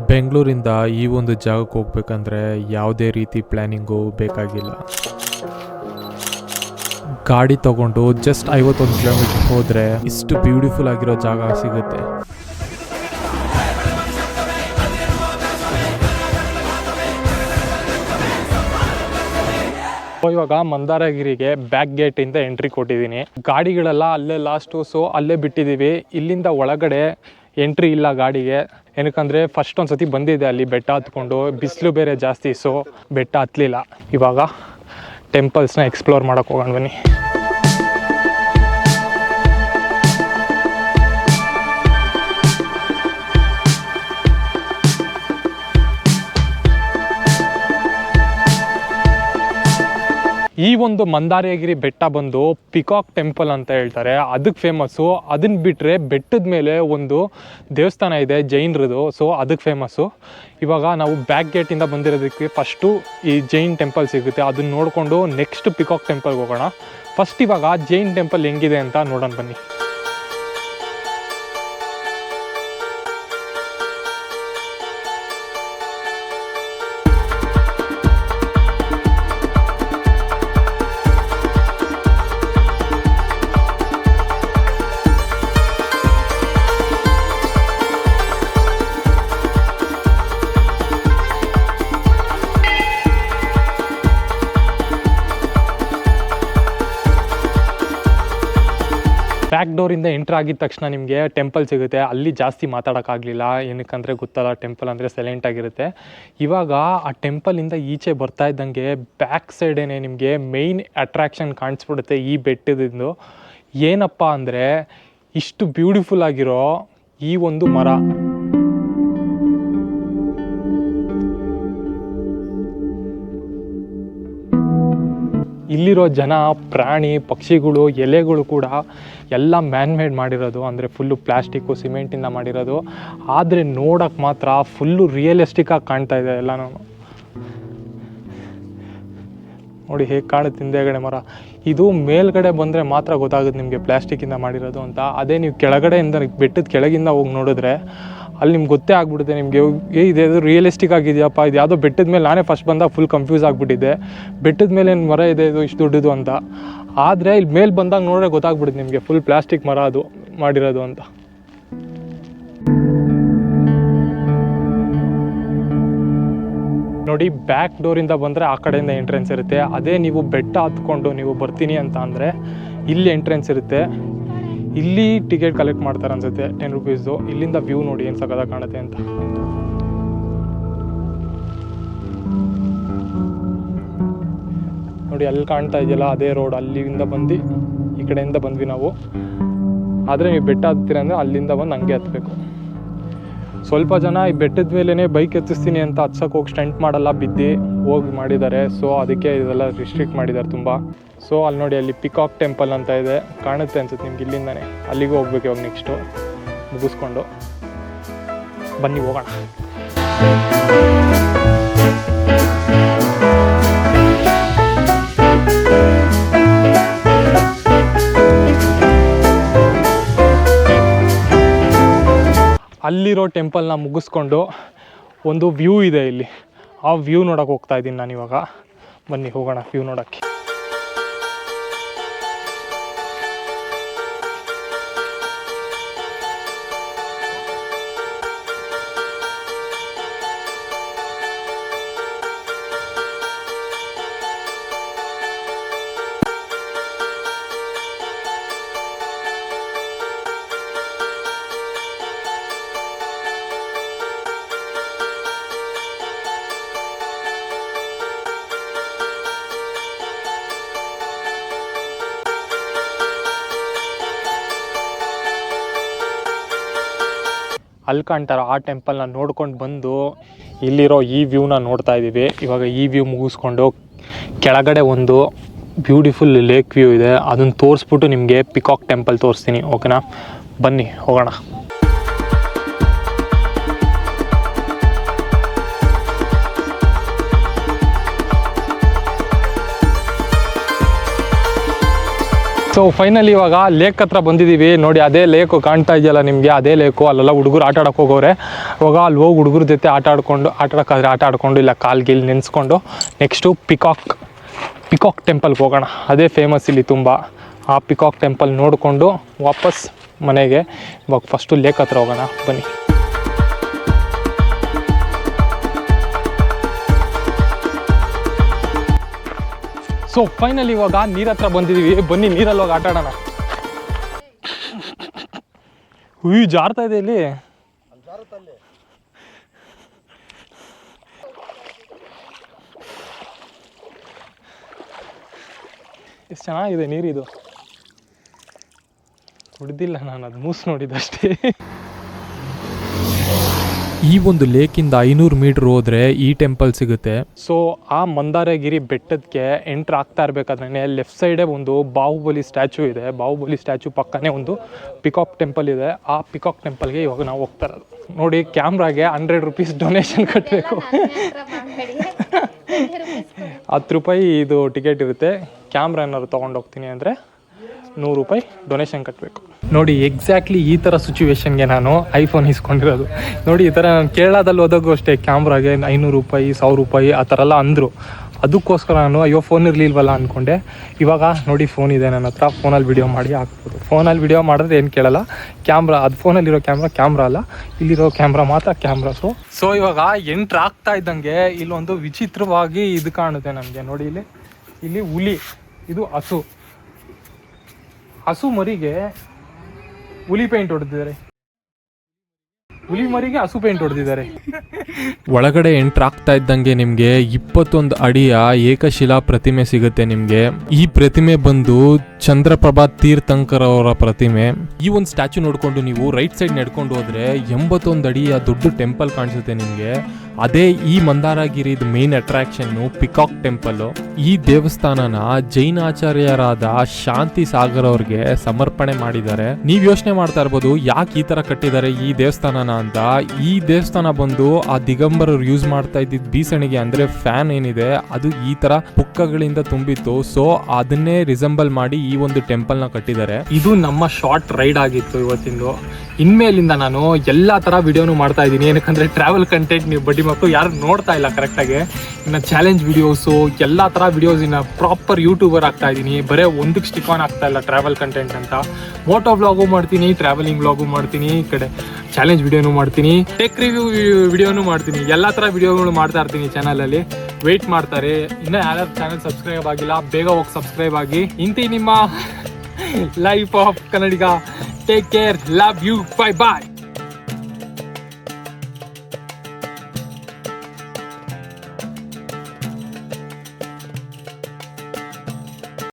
ಬೆಂಗಳೂರಿಂದ ಈ ಒಂದು ಜಾಗಕ್ಕೆ ಹೋಗ್ಬೇಕಂದ್ರೆ ಯಾವುದೇ ರೀತಿ ಪ್ಲ್ಯಾನಿಂಗು ಬೇಕಾಗಿಲ್ಲ. ಗಾಡಿ ತಗೊಂಡು ಜಸ್ಟ್ 51 ಕಿಲೋಮೀಟರ್ ಹೋದರೆ ಇಷ್ಟು ಬ್ಯೂಟಿಫುಲ್ ಆಗಿರೋ ಜಾಗ ಸಿಗುತ್ತೆ. ಇವಾಗ ಮಂದಾರಗಿರಿಗೆ ಬ್ಯಾಕ್ ಗೇಟಿಂದ ಎಂಟ್ರಿ ಕೊಟ್ಟಿದ್ದೀನಿ. ಗಾಡಿಗಳೆಲ್ಲ ಅಲ್ಲೇ ಲಾಸ್ಟು, ಸೊ ಅಲ್ಲೇ ಬಿಟ್ಟಿದ್ದೀವಿ. ಇಲ್ಲಿಂದ ಒಳಗಡೆ ಎಂಟ್ರಿ ಇಲ್ಲ ಗಾಡಿಗೆ. ಏನಕ್ಕಂದರೆ ಫಸ್ಟ್ ಒಂದು ಸತಿ ಬಂದಿದೆ ಅಲ್ಲಿ ಬೆಟ್ಟ ಹತ್ಕೊಂಡು, ಬಿಸಿಲು ಬೇರೆ ಜಾಸ್ತಿ, ಸೊ ಬೆಟ್ಟ ಹತ್ತಲಿಲ್ಲ. ಇವಾಗ ಟೆಂಪಲ್ಸ್ನ ಎಕ್ಸ್ಪ್ಲೋರ್ ಮಾಡೋಕ್ಕೆ ಹೋಗೋಣ ಬನ್ನಿ. ಈ ಒಂದು ಮಂದಾರಗಿರಿ ಬೆಟ್ಟ ಬಂದು ಪಿಕಾಕ್ ಟೆಂಪಲ್ ಅಂತ ಹೇಳ್ತಾರೆ, ಅದಕ್ಕೆ ಫೇಮಸ್ಸು. ಅದನ್ನು ಬಿಟ್ಟರೆ ಬೆಟ್ಟದ ಮೇಲೆ ಒಂದು ದೇವಸ್ಥಾನ ಇದೆ ಜೈನರದು, ಸೊ ಅದಕ್ಕೆ ಫೇಮಸ್ಸು. ಇವಾಗ ನಾವು ಬ್ಯಾಕ್ ಗೇಟಿಂದ ಬಂದಿರೋದಕ್ಕೆ ಫಸ್ಟು ಈ ಜೈನ್ ಟೆಂಪಲ್ ಸಿಗುತ್ತೆ, ಅದನ್ನು ನೋಡಿಕೊಂಡು ನೆಕ್ಸ್ಟ್ ಪಿಕಾಕ್ ಟೆಂಪಲ್ಗೆ ಹೋಗೋಣ. ಫಸ್ಟ್ ಇವಾಗ ಜೈನ್ ಟೆಂಪಲ್ ಹೆಂಗಿದೆ ಅಂತ ನೋಡೋಣ ಬನ್ನಿ. ಬ್ಯಾಕ್ ಡೋರಿಂದ ಎಂಟ್ರ್ ಆಗಿದ ತಕ್ಷಣ ನಿಮಗೆ ಟೆಂಪಲ್ ಸಿಗುತ್ತೆ. ಅಲ್ಲಿ ಜಾಸ್ತಿ ಮಾತಾಡೋಕ್ಕಾಗಲಿಲ್ಲ, ಏನಕ್ಕಂದರೆ ಗೊತ್ತಲ್ಲ ಟೆಂಪಲ್ ಅಂದರೆ ಸೈಲೆಂಟ್ ಆಗಿರುತ್ತೆ. ಇವಾಗ ಆ ಟೆಂಪಲಿಂದ ಈಚೆ ಬರ್ತಾ ಇದ್ದಂಗೆ ಬ್ಯಾಕ್ ಸೈಡೇನೆ ನಿಮಗೆ ಮೇಯ್ನ್ ಅಟ್ರಾಕ್ಷನ್ ಕಾಣಿಸ್ಬಿಡುತ್ತೆ ಈ ಬೆಟ್ಟದಿಂದ. ಏನಪ್ಪ ಅಂದರೆ ಇಷ್ಟು ಬ್ಯೂಟಿಫುಲ್ ಆಗಿರೋ ಈ ಒಂದು ಮರ. ಇಲ್ಲಿರೋ ಜನ, ಪ್ರಾಣಿ, ಪಕ್ಷಿಗಳು, ಎಲೆಗಳು ಕೂಡ ಎಲ್ಲ ಮ್ಯಾನ್ಮೇಡ್ ಮಾಡಿರೋದು, ಅಂದರೆ ಫುಲ್ಲು ಪ್ಲಾಸ್ಟಿಕ್ಕು, ಸಿಮೆಂಟಿಂದ ಮಾಡಿರೋದು. ಆದರೆ ನೋಡೋಕ್ಕೆ ಮಾತ್ರ ಫುಲ್ಲು ರಿಯಲಿಸ್ಟಿಕ್ಕಾಗಿ ಕಾಣ್ತಾ ಇದೆ ಎಲ್ಲನೂ. ನೋಡಿ ಹೇಗೆ ಕಾಣುತ್ತೆ ಹಿಂದೆಗಡೆ ಮರ. ಇದು ಮೇಲ್ಗಡೆ ಬಂದರೆ ಮಾತ್ರ ಗೊತ್ತಾಗುತ್ತೆ ನಿಮಗೆ ಪ್ಲಾಸ್ಟಿಕ್ಕಿಂದ ಮಾಡಿರೋದು ಅಂತ. ಅದೇ ನೀವು ಕೆಳಗಡೆಯಿಂದ ಬೆಟ್ಟದ ಕೆಳಗಿಂದ ಹೋಗಿ ನೋಡಿದ್ರೆ ಅಲ್ಲಿ ನಿಮ್ಗೆ ಗೊತ್ತೇ ಆಗ್ಬಿಡುತ್ತೆ ನಿಮಗೆ, ಇದೇದು ರಿಯಲಿಸ್ಟಿಕ್ ಆಗಿದೆಯಪ್ಪ, ಇದು ಯಾವುದೋ ಬೆಟ್ಟದ ಮೇಲೆ. ನಾನೇ ಫಸ್ಟ್ ಬಂದಾಗ ಫುಲ್ ಕನ್ಫ್ಯೂಸ್ ಆಗಿಬಿಟ್ಟಿದ್ದೆ, ಬೆಟ್ಟದ ಮೇಲೆ ಏನು ಮರ ಇದೆ ಇದು ಇಷ್ಟು ದೊಡ್ಡದು ಅಂತ. ಆದರೆ ಇಲ್ಲಿ ಮೇಲೆ ಬಂದಾಗ ನೋಡಿದ್ರೆ ಗೊತ್ತಾಗ್ಬಿಡುತ್ತೆ ನಿಮಗೆ ಫುಲ್ ಪ್ಲಾಸ್ಟಿಕ್ ಮರ ಅದು ಮಾಡಿರೋದು ಅಂತ. ನೋಡಿ ಬ್ಯಾಕ್ ಡೋರಿಂದ ಬಂದರೆ ಆ ಕಡೆಯಿಂದ ಎಂಟ್ರೆನ್ಸ್ ಇರುತ್ತೆ. ಅದೇ ನೀವು ಬೆಟ್ಟ ಹತ್ಕೊಂಡು ನೀವು ಬರ್ತೀನಿ ಅಂತ ಅಂದರೆ ಇಲ್ಲಿ ಎಂಟ್ರೆನ್ಸ್ ಇರುತ್ತೆ. ಇಲ್ಲಿ ಟಿಕೆಟ್ ಕಲೆಕ್ಟ್ ಮಾಡ್ತಾರೆ ಅನ್ಸುತ್ತೆ, 10 ರೂಪೀಸ್ದು. ಇಲ್ಲಿಂದ ವ್ಯೂ ನೋಡಿ ಏನು ಸಕ್ಕತ್ತಾಗಿ ಕಾಣುತ್ತೆ ಅಂತ. ನೋಡಿ ಅಲ್ಲಿ ಕಾಣ್ತಾ ಇದೆಯಲ್ಲ ಅದೇ ರೋಡ್, ಅಲ್ಲಿಂದ ಬಂದು ಈ ಕಡೆಯಿಂದ ಬಂದ್ವಿ ನಾವು. ಆದರೆ ನೀವು ಬೆಟ್ಟ ಹತ್ತೀರ ಅಂದರೆ ಅಲ್ಲಿಂದ ಬಂದು ಹಂಗೆ ಹತ್ತಬೇಕು. ಸ್ವಲ್ಪ ಜನ ಈ ಬೆಟ್ಟದ ಮೇಲೇ ಬೈಕ್ ಎತ್ತಿಸ್ತೀನಿ ಅಂತ ಹತ್ಸಕ್ಕೆ ಹೋಗಿ ಸ್ಟಂಟ್ ಮಾಡಲ್ಲ, ಬಿದ್ದು ಹೋಗಿ ಮಾಡಿದ್ದಾರೆ. ಸೊ ಅದಕ್ಕೆ ಇದೆಲ್ಲ ರಿಸ್ಟ್ರಿಕ್ಟ್ ಮಾಡಿದ್ದಾರೆ ತುಂಬ. ಸೊ ಅಲ್ಲಿ ನೋಡಿ ಅಲ್ಲಿ ಪಿಕಾಕ್ ಟೆಂಪಲ್ ಅಂತ ಇದೆ, ಕಾಣುತ್ತೆ ಅನ್ಸುತ್ತೆ ನಿಮ್ಗೆ ಇಲ್ಲಿಂದನೇ. ಅಲ್ಲಿಗೂ ಹೋಗ್ಬೇಕು ಇವಾಗ ನೆಕ್ಸ್ಟು ಮುಗಿಸ್ಕೊಂಡು. ಬನ್ನಿ ಹೋಗೋಣ. ಅಲ್ಲಿರೋ ಟೆಂಪಲ್ನ ಮುಗಿಸ್ಕೊಂಡು ಒಂದು ವ್ಯೂ ಇದೆ ಇಲ್ಲಿ, ಆ ವ್ಯೂ ನೋಡೋಕೆ ಹೋಗ್ತಾ ಇದ್ದೀನಿ ನಾನು ಇವಾಗ. ಬನ್ನಿ ಹೋಗೋಣ ವ್ಯೂ ನೋಡೋಕ್ಕೆ. ಅಲ್ಲಿ ಕಾಣ್ತಾರೋ ಆ ಟೆಂಪಲ್ನ ನೋಡ್ಕೊಂಡು ಬಂದು ಇಲ್ಲಿರೋ ಈ ವ್ಯೂನ ನೋಡ್ತಾ ಇದ್ದೀವಿ. ಇವಾಗ ಈ ವ್ಯೂ ಮುಗಿಸ್ಕೊಂಡು ಕೆಳಗಡೆ ಒಂದು ಬ್ಯೂಟಿಫುಲ್ ಲೇಕ್ ವ್ಯೂ ಇದೆ, ಅದನ್ನು ತೋರಿಸ್ಬಿಟ್ಟು ನಿಮಗೆ ಪಿಕಾಕ್ ಟೆಂಪಲ್ ತೋರಿಸ್ತೀನಿ, ಓಕೆನಾ? ಬನ್ನಿ ಹೋಗೋಣ. ಸೊ ಫೈನಲಿ ಇವಾಗ ಲೇಕ್ ಹತ್ರ ಬಂದಿದ್ದೀವಿ ನೋಡಿ. ಅದೇ ಲೇಕು ಕಾಣ್ತಾ ಇದೆಯಲ್ಲ ನಿಮಗೆ, ಅದೇ ಲೇಕು. ಅಲ್ಲೆಲ್ಲ ಹುಡುಗರು ಆಟ ಆಡೋಕೆ ಹೋಗೋರೆ. ಇವಾಗ ಅಲ್ಲಿ ಹೋಗಿ ಹುಡುಗರ ಜೊತೆ ಆಟ ಆಡೋಕ್ಕಾದ್ರೆ ಆಟ ಆಡ್ಕೊಂಡು ಇಲ್ಲ ಕಾಲ್ಗಿಲ್ ನೆನೆಸ್ಕೊಂಡು ನೆಕ್ಸ್ಟು ಪಿಕಾಕ್ ಟೆಂಪಲ್ಗೆ ಹೋಗೋಣ. ಅದೇ ಫೇಮಸ್ ಇಲ್ಲಿ ತುಂಬ. ಆ ಪಿಕಾಕ್ ಟೆಂಪಲ್ ನೋಡಿಕೊಂಡು ವಾಪಸ್ ಮನೆಗೆ. ಇವಾಗ ಫಸ್ಟು ಲೇಕ್ ಹತ್ರ ಹೋಗೋಣ ಬನ್ನಿ. ಸೊ ಫೈನಲಿ ಇವಾಗ ನೀರ ಹತ್ರ ಬಂದಿದ್ದೀವಿ. ಬನ್ನಿ ನೀರಲ್ಲಿ ಹೋಗಿ ಆಟ ಆಡೋಣ. ಜಾರ್ತಾ ಇದೆ ಇಲ್ಲಿ. ಎಷ್ಟು ಚೆನ್ನಾಗಿದೆ ನೀರಿದು. ಕುಡ್ದಿಲ್ಲ ನಾನು, ಅದು ಮೂಸು ನೋಡಿದ್ದಷ್ಟೇ. ಈ ಒಂದು ಲೇಕಿಂದ 500 ಮೀಟರ್ ಹೋದ್ರೆ ಈ ಟೆಂಪಲ್ ಸಿಗುತ್ತೆ. ಸೊ ಆ ಮಂದಾರಗಿರಿ ಬೆಟ್ಟಕ್ಕೆ ಎಂಟ್ರ್ ಆಗ್ತಾ ಇರಬೇಕಾದ್ರೆ ಲೆಫ್ಟ್ ಸೈಡೇ ಒಂದು ಬಾಹುಬಲಿ ಸ್ಟ್ಯಾಚು ಇದೆ. ಬಾಹುಬಲಿ ಸ್ಟ್ಯಾಚು ಪಕ್ಕನೇ ಒಂದು ಪಿಕಾಕ್ ಟೆಂಪಲ್ ಇದೆ. ಆ ಪಿಕಾಕ್ ಟೆಂಪಲ್ಗೆ ಇವಾಗ ನಾವು ಹೋಗ್ತಾ ಇರೋದು. ನೋಡಿ, ಕ್ಯಾಮ್ರಾಗೆ 100 ರೂಪೀಸ್ ಡೊನೇಷನ್ ಕಟ್ಟಬೇಕು. 10 ರೂಪಾಯಿ ಇದು ಟಿಕೆಟ್ ಇರುತ್ತೆ. ಕ್ಯಾಮ್ರಾ ಏನಾದ್ರು ತೊಗೊಂಡೋಗ್ತೀನಿ ಅಂದರೆ 100 ರೂಪಾಯಿ ಡೊನೇಷನ್ ಕಟ್ಟಬೇಕು. ನೋಡಿ, ಎಕ್ಸಾಕ್ಟ್ಲಿ ಈ ಥರ ಸಿಚುವೇಶನ್ಗೆ ನಾನು ಐಫೋನ್ ಇಸ್ಕೊಂಡಿರೋದು. ನೋಡಿ, ಈ ಥರ ನಾನು ಕೇರಳದಲ್ಲಿ ಹೋದಾಗೂ ಅಷ್ಟೇ ಕ್ಯಾಮ್ರಾಗೆ 500 ರೂಪಾಯಿ 1000 ರೂಪಾಯಿ ಆ ಥರ ಎಲ್ಲ ಅಂದರು. ಅದಕ್ಕೋಸ್ಕರ ನಾನು ಅಯ್ಯೋ ಫೋನ್ ಇರಲಿಲ್ವಲ್ಲ ಅಂದ್ಕೊಂಡೆ. ಇವಾಗ ನೋಡಿ, ಫೋನ್ ಇದೆ ನನ್ನ ಹತ್ರ. ಫೋನಲ್ಲಿ ವಿಡಿಯೋ ಮಾಡಿ ಹಾಕ್ಬೋದು. ಫೋನಲ್ಲಿ ವಿಡಿಯೋ ಮಾಡಿದ್ರೆ ಏನು ಕೇಳಲ್ಲ. ಕ್ಯಾಮ್ರಾ ಅದು ಫೋನಲ್ಲಿರೋ ಕ್ಯಾಮ್ರಾ ಅಲ್ಲ, ಇಲ್ಲಿರೋ ಕ್ಯಾಮ್ರಾ ಮಾತ್ರ ಕ್ಯಾಮ್ರಾಸು. ಸೊ ಇವಾಗ ಎಂಟ್ರ್ ಆಗ್ತಾ ಇದ್ದಂಗೆ ಇಲ್ಲೊಂದು ವಿಚಿತ್ರವಾಗಿ ಇದು ಕಾಣುತ್ತೆ ನನಗೆ. ನೋಡಿ, ಇಲ್ಲಿ ಹುಲಿ, ಇದು ಹಸು ಮರಿಗೆ ಹುಲಿ ಪೇಂಟ್ ಹೊಡೆದಿದ್ದಾರೆ. ಹುಲಿ ಮರಿಗೆ ಹಸು ಪೇಂಟ್ ಹೊಡೆದಿದ್ದಾರೆ. ಒಳಗಡೆ ಎಂಟ್ರ್ ಆಗ್ತಾ ಇದ್ದಂಗೆ ನಿಮಗೆ 21 ಅಡಿಯ ಏಕಶಿಲಾ ಪ್ರತಿಮೆ ಸಿಗುತ್ತೆ ನಿಮಗೆ. ಈ ಪ್ರತಿಮೆ ಬಂದು ಚಂದ್ರಪ್ರಭಾ ತೀರ್ಥಂಕರ್ ಅವರ ಪ್ರತಿಮೆ. ಈ ಒಂದು ಸ್ಟ್ಯಾಚು ನೋಡ್ಕೊಂಡು ನೀವು ರೈಟ್ ಸೈಡ್ ನಡ್ಕೊಂಡು ಹೋದ್ರೆ 81 ಅಡಿಯ ದೊಡ್ಡ ಟೆಂಪಲ್ ಕಾಣಿಸುತ್ತೆ ನಿಮಗೆ. ಅದೇ ಈ ಮಂದಾರಗಿರಿದ ಮೇನ್ ಅಟ್ರಾಕ್ಷನ್ನು ಪಿಕಾಕ್ ಟೆಂಪಲ್. ಈ ದೇವಸ್ಥಾನನ ಜೈನಾಚಾರ್ಯರಾದ ಶಾಂತಿ ಸಾಗರ್ ಅವ್ರಿಗೆ ಸಮರ್ಪಣೆ ಮಾಡಿದ್ದಾರೆ. ನೀವ್ ಯೋಚನೆ ಮಾಡ್ತಾ ಇರ್ಬೋದು ಯಾಕೆ ಈ ತರ ಕಟ್ಟಿದ್ದಾರೆ ಈ ದೇವಸ್ಥಾನನ ಅಂತ. ಈ ದೇವಸ್ಥಾನ ಬಂದು ಆ ದಿಗಂಬರರು ಯೂಸ್ ಮಾಡ್ತಾ ಇದ್ದಿದ್ ಬೀಸಣಿಗೆ ಅಂದ್ರೆ ಫ್ಯಾನ್ ಏನಿದೆ ಅದು ಈ ತರ ಪುಕ್ಕಗಳಿಂದ ತುಂಬಿತ್ತು. ಸೊ ಅದನ್ನೇ ರಿಸೆಂಬಲ್ ಮಾಡಿ ಈ ಒಂದು ಟೆಂಪಲ್ ನ ಕಟ್ಟಿದ್ದಾರೆ. ಇದು ನಮ್ಮ ಶಾರ್ಟ್ ರೈಡ್ ಆಗಿತ್ತು ಇವತ್ತಿಂದು. ಇನ್ಮೇಲಿಂದ ನಾನು ಎಲ್ಲಾ ತರ ವಿಡಿಯೋನು ಮಾಡ್ತಾ ಇದ್ದೀನಿ. ಏನಕ್ಕಂದ್ರೆ ಟ್ರಾವೆಲ್ ಕಂಟೆಂಟ್ ನೀವು ಬಡ್ಡಿ ಮಕ್ಕಳು ಯಾರು ನೋಡ್ತಾ ಇಲ್ಲ ಕರೆಕ್ಟಾಗಿ. ಇನ್ನು ಚಾಲೆಂಜ್ ವಿಡಿಯೋಸು ಎಲ್ಲಾ ತರ ವಿಡಿಯೋಸ್ ಇನ್ನ ಪ್ರಾಪರ್ ಯೂಟ್ಯೂಬರ್ ಆಗ್ತಾ ಇದ್ದೀನಿ. ಬರೇ ಒಂದಕ್ಕೆ ಸ್ಟಿಕ್ ಆನ್ ಆಗ್ತಾ ಇಲ್ಲ ಟ್ರಾವೆಲ್ ಕಂಟೆಂಟ್ ಅಂತ. ಮೋಟೋ ವ್ಲಾಗು ಮಾಡ್ತೀನಿ, ಟ್ರಾವೆಲಿಂಗ್ ವ್ಲಾಗು ಮಾಡ್ತೀನಿ, ಈ ಕಡೆ ಚಾಲೆಂಜ್ ವಿಡಿಯೋನು ಮಾಡ್ತೀನಿ, ಟೆಕ್ ರಿವ್ಯೂ ವಿಡಿಯೋನು ಮಾಡ್ತೀನಿ. ಎಲ್ಲಾ ತರ ವಿಡಿಯೋಗಳು ಮಾಡ್ತಾ ಇರ್ತೀನಿ ಚಾನಲಲ್ಲಿ. ವೇಟ್ ಮಾಡ್ತಾರೆ. ಇನ್ನು ಯಾರ್ಯಾರು ಚಾನಲ್ ಸಬ್ಸ್ಕ್ರೈಬ್ ಆಗಿಲ್ಲ ಬೇಗ ಹೋಗಿ ಸಬ್ಸ್ಕ್ರೈಬ್ ಆಗಿ. ಇಂತಿ ನಿಮ್ಮ life of Kannadiga. Take care, love you, bye bye.